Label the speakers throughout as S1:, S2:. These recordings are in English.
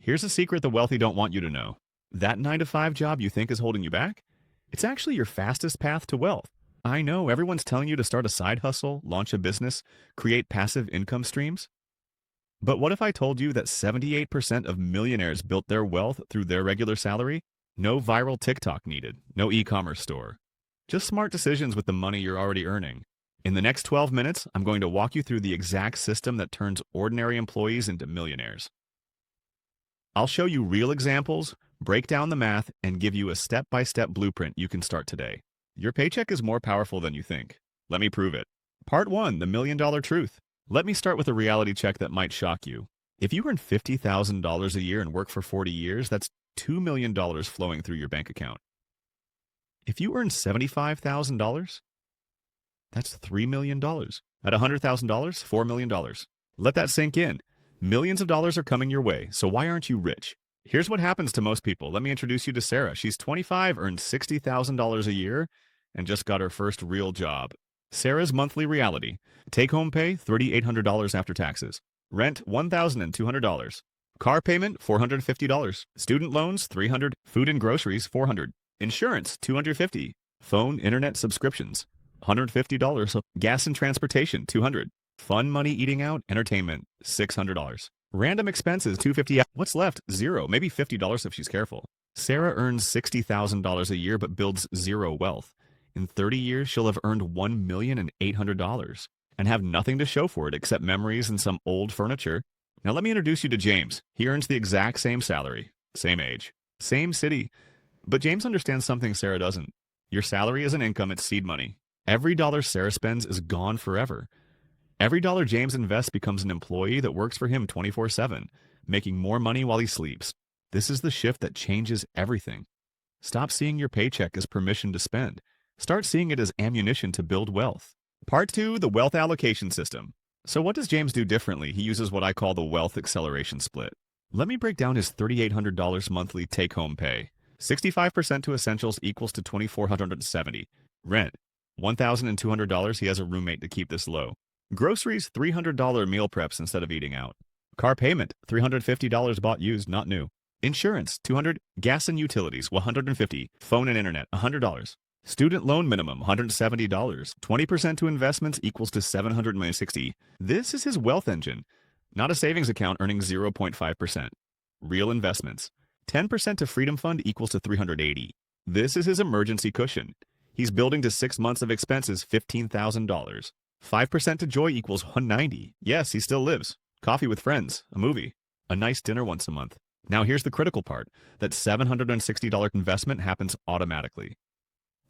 S1: Here's a secret the wealthy don't want you to know. That 9 to 5 job you think is holding you back? It's actually your fastest path to wealth. I know everyone's telling you to start a side hustle, launch a business, create passive income streams. But what if I told you that 78% of millionaires built their wealth through their regular salary? No viral TikTok needed, no e-commerce store. Just smart decisions with the money you're already earning. In the next 12 minutes, I'm going to walk you through the exact system that turns ordinary employees into millionaires. I'll show you real examples, break down the math, and give you a step-by-step blueprint you can start today. Your paycheck is more powerful than you think. Let me prove it. Part 1, the $1,000,000 truth. Let me start with a reality check that might shock you. If you earn $50,000 a year and work for 40 years, that's $2 million flowing through your bank account. If you earn $75,000, that's $3 million. At $100,000, $4 million. Let that sink in. Millions of dollars are coming your way, so why aren't you rich? Here's what happens to most people. Let me introduce you to Sarah. She's 25, earns $60,000 a year, and just got her first real job. Sarah's monthly reality. Take-home pay, $3,800 after taxes. Rent, $1,200. Car payment, $450. Student loans, $300. Food and groceries, $400. Insurance, $250. Phone, internet subscriptions, $150. Gas and transportation, $200. Fun money eating out, entertainment, $600. Random expenses, $250. What's left? Zero, maybe $50 if she's careful. Sarah earns $60,000 a year but builds zero wealth. In 30 years, she'll have earned $1,800,000 and have nothing to show for it except memories and some old furniture. Now let me introduce you to James. He earns the exact same salary, same age, same city. But James understands something Sarah doesn't. Your salary isn't income, it's seed money. Every dollar Sarah spends is gone forever. Every dollar James invests becomes an employee that works for him 24/7, making more money while he sleeps. This is the shift that changes everything. Stop seeing your paycheck as permission to spend. Start seeing it as ammunition to build wealth. Part 2, the wealth allocation system. So what does James do differently? He uses what I call the wealth acceleration split. Let me break down his $3,800 monthly take-home pay. 65% to essentials equals to $2,470. Rent, $1,200. He has a roommate to keep this low. Groceries, $300 meal preps instead of eating out. Car payment, $350 bought used, not new. Insurance, $200. Gas and utilities, $150. Phone and internet, $100. Student loan minimum, $170. 20% to investments equals to $760. This is his wealth engine, not a savings account earning 0.5%. Real investments. 10% to freedom fund equals to $380. This is his emergency cushion. He's building to 6 months of expenses, $15,000. 5% to joy equals $190. Yes, he still lives. Coffee with friends, a movie, a nice dinner once a month. Now here's the critical part. That $760 investment happens automatically.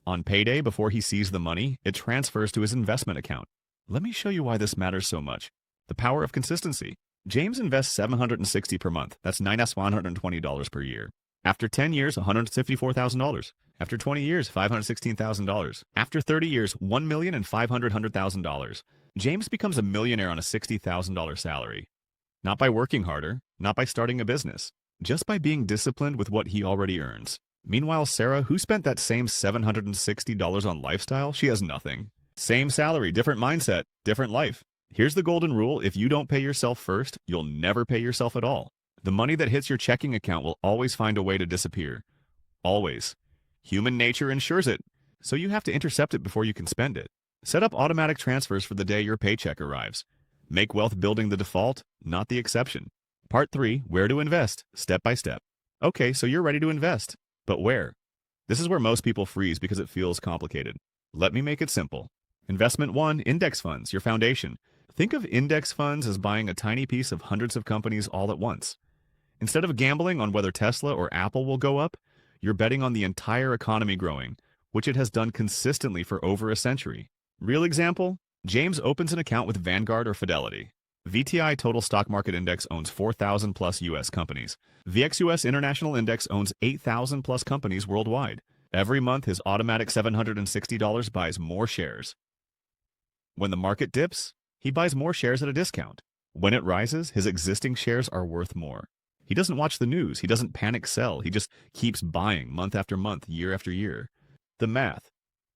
S1: On payday, before he sees the money, it transfers to his investment account. Let me show you why this matters so much. The power of consistency. James invests $760 per month. That's $120 per year. After 10 years, $154,000. After 20 years, $516,000. After 30 years, $1,500,000. James becomes a millionaire on a $60,000 salary. Not by working harder, not by starting a business, just by being disciplined with what he already earns. Meanwhile, Sarah, who spent that same $760 on lifestyle, she has nothing. Same salary, different mindset, different life. Here's the golden rule. If you don't pay yourself first, you'll never pay yourself at all. The money that hits your checking account will always find a way to disappear. Always. Human nature ensures it, so you have to intercept it before you can spend it. Set up automatic transfers for the day your paycheck arrives. Make wealth building the default, not the exception. Part 3, where to invest, step by step. Okay, so you're ready to invest. But where? This is where most people freeze because it feels complicated. Let me make it simple. Investment 1, index funds, your foundation. Think of index funds as buying a tiny piece of hundreds of companies all at once. Instead of gambling on whether Tesla or Apple will go up, you're betting on the entire economy growing, which it has done consistently for over a century. Real example? James opens an account with Vanguard or Fidelity. VTI Total Stock Market Index owns 4,000 plus U.S. companies. VXUS International Index owns 8,000 plus companies worldwide. Every month, his automatic $760 buys more shares. When the market dips, he buys more shares at a discount. When it rises, his existing shares are worth more. He doesn't watch the news. He doesn't panic sell. He just keeps buying month after month, year after year. The math.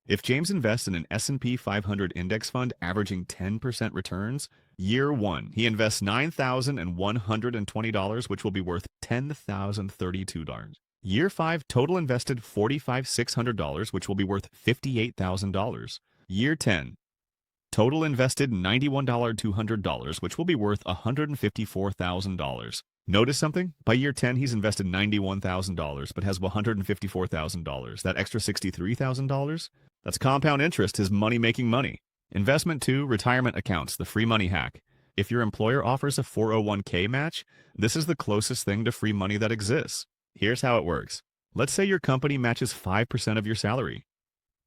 S1: If James invests in an S&P 500 index fund averaging 10% returns, year 1, he invests $9,120, which will be worth $10,032. Year 5, total invested $45,600, which will be worth $58,000. Year 10, total invested $91,200, which will be worth $154,000. Notice something? By year 10, he's invested $91,000, but has $154,000. That extra $63,000? That's compound interest, his money making money. Investment 2, retirement accounts, the free money hack. If your employer offers a 401k match, this is the closest thing to free money that exists. Here's how it works. Let's say your company matches 5% of your salary.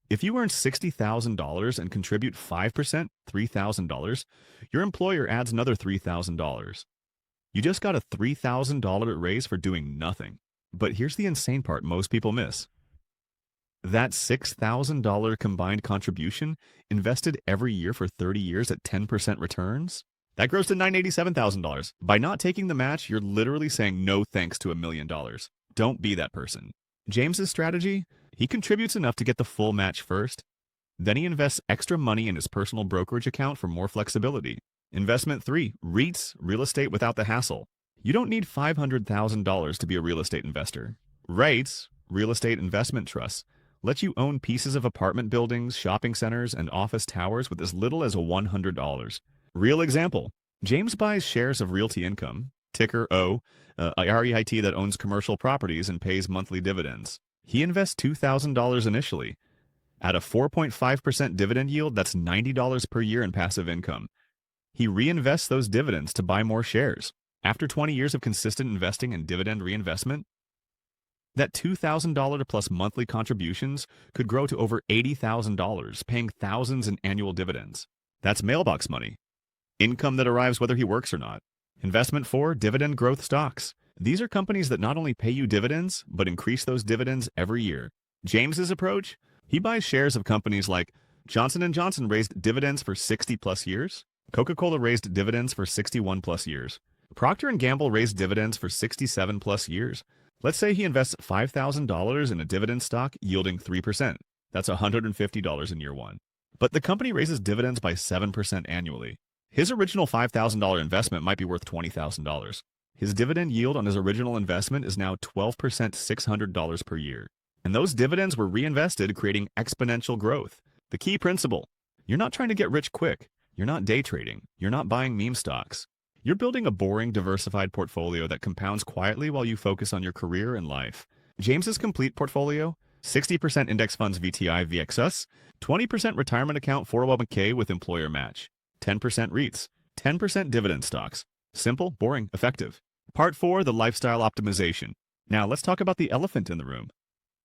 S1: If you earn $60,000 and contribute 5%, $3,000, your employer adds another $3,000. You just got a $3,000 raise for doing nothing. But here's the insane part most people miss. That $6,000 combined contribution invested every year for 30 years at 10% returns, that grows to $987,000. By not taking the match, you're literally saying no thanks to $1 million. Don't be that person. James's strategy? He contributes enough to get the full match first. Then he invests extra money in his personal brokerage account for more flexibility. Investment 3, REITs, real estate without the hassle. You don't need $500,000 to be a real estate investor. REITs, real estate investment trusts, let you own pieces of apartment buildings, shopping centers, and office towers with as little as $100. Real example, James buys shares of Realty Income, ticker O, REIT, that owns commercial properties and pays monthly dividends. He invests $2,000 initially. At a 4.5% dividend yield, that's $90 per year in passive income. He reinvests those dividends to buy more shares. After 20 years of consistent investing and dividend reinvestment, that $2,000 plus monthly contributions could grow to over $80,000, paying thousands in annual dividends. That's mailbox money. Income that arrives whether he works or not. Investment 4, dividend growth stocks. These are companies that not only pay you dividends, but increase those dividends every year. James's approach? He buys shares of companies like Johnson & Johnson raised dividends for 60 plus years. Coca-Cola raised dividends for 61 plus years. Procter & Gamble raised dividends for 67 plus years. Let's say he invests $5,000 in a dividend stock yielding 3%. That's $150 in year 1. But the company raises dividends by 7% annually. His original $5,000 investment might be worth $20,000. His dividend yield on his original investment is now 12%, $600 per year. And those dividends were reinvested, creating exponential growth. The key principle: you're not trying to get rich quick. You're not day trading. You're not buying meme stocks. You're building a boring, diversified portfolio that compounds quietly while you focus on your career and life. James's complete portfolio: 60% index funds VTI VXS, 20% retirement account 401k with employer match, 10% REITs, 10% dividend stocks. Simple, boring, effective. Part 4, the lifestyle optimization. Now let's talk about the elephant in the room.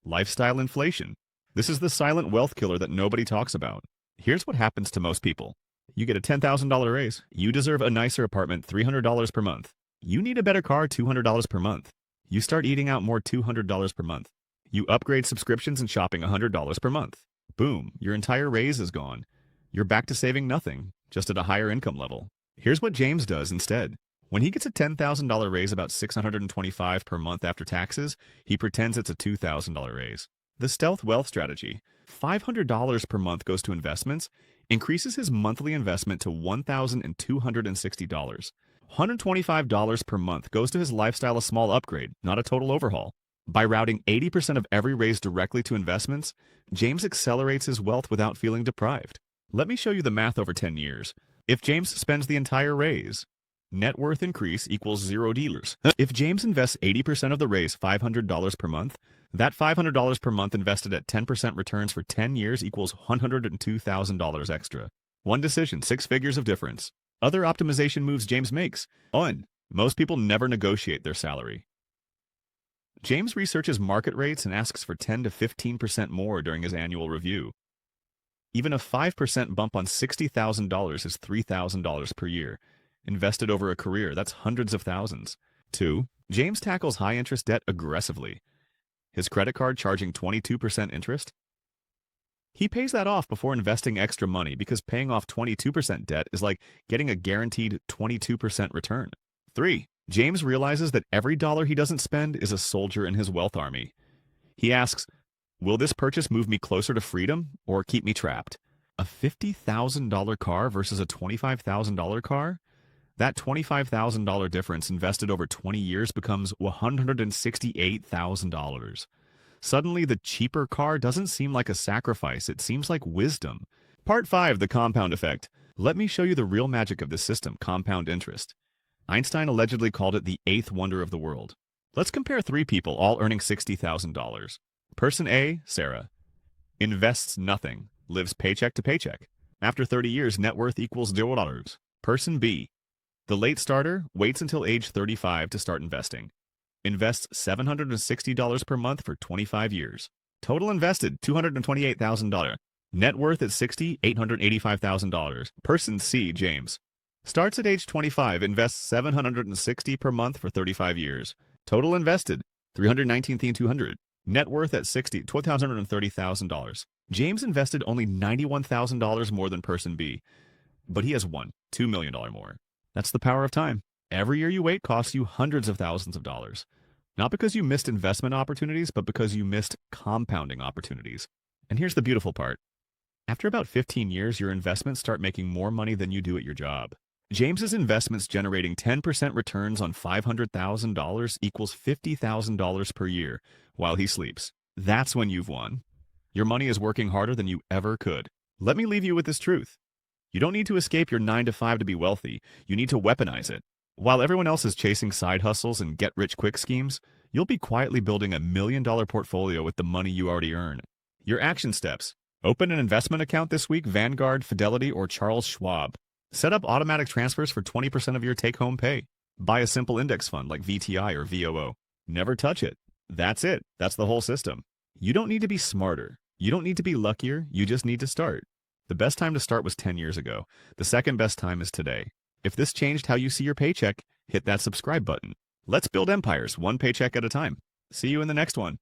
S1: Lifestyle inflation. This is the silent wealth killer that nobody talks about. Here's what happens to most people. You get a $10,000 raise. You deserve a nicer apartment, $300 per month. You need a better car, $200 per month. You start eating out more, $200 per month. You upgrade subscriptions and shopping, $100 per month. Boom, your entire raise is gone. You're back to saving nothing, just at a higher income level. Here's what James does instead. When he gets a $10,000 raise, about $625 per month after taxes, he pretends it's a $2,000 raise. The stealth wealth strategy: $500 per month goes to investments, increases his monthly investment to $1,260. $125 per month goes to his lifestyle, a small upgrade, not a total overhaul. By routing 80% of every raise directly to investments, James accelerates his wealth without feeling deprived. Let me show you the math over 10 years. If James spends the entire raise, net worth increase equals $0. If James invests 80% of the raise, $500 per month, that $500 per month invested at 10% returns for 10 years equals $102,000 extra. One decision, 6 figures of difference. Other optimization moves James makes. 1. Most people never negotiate their salary. James researches market rates and asks for 10 to 15% more during his annual review. Even a 5% bump on $60,000 is $3,000 per year. Invested over a career, that's hundreds of thousands. 2. James tackles high-interest debt aggressively. His credit card charging 22% interest? He pays that off before investing extra money, because paying off 22% debt is like getting a guaranteed 22% return. 3. James realizes that every dollar he doesn't spend is a soldier in his wealth army. He asks, Will this purchase move me closer to freedom or keep me trapped? A $50,000 car versus a $25,000 car? That $25,000 difference invested over 20 years becomes $168,000. Suddenly, the cheaper car doesn't seem like a sacrifice, it seems like wisdom. Part 5, the compound effect. Let me show you the real magic of this system, compound interest. Einstein allegedly called it the eighth wonder of the world. Let's compare 3 people, all earning $60,000. Person A, Sarah, invests nothing, lives paycheck to paycheck. After 30 years, net worth equals $0. Person B, the late starter, waits until age 35 to start investing. Invests $760 per month for 25 years. Total invested, $228,000. Net worth at 60, $885,000. Person C, James, starts at age 25, invests $760 per month for 35 years. Total invested, $319,200. Net worth at 60, $12,030,000. James invested only $91,000 more than person B, but he has $2 million more. That's the power of time. Every year you wait costs you hundreds of thousands of dollars. Not because you missed investment opportunities, but because you missed compounding opportunities. And here's the beautiful part. After about 15 years, your investments start making more money than you do at your job. James's investments generating 10% returns on $500,000 equals $50,000 per year while he sleeps. That's when you've won. Your money is working harder than you ever could. Let me leave you with this truth. You don't need to escape your 9-to-5 to be wealthy. You need to weaponize it. While everyone else is chasing side hustles and get-rich-quick schemes, you'll be quietly building $1 million portfolio with the money you already earn. Your action steps. Open an investment account this week, Vanguard, Fidelity, or Charles Schwab. Set up automatic transfers for 20% of your take-home pay. Buy a simple index fund like VTI or VOO. Never touch it. That's it. That's the whole system. You don't need to be smarter. You don't need to be luckier. You just need to start. The best time to start was 10 years ago. The second best time is today. If this changed how you see your paycheck, hit that subscribe button. Let's build empires, one paycheck at a time. See you in the next one.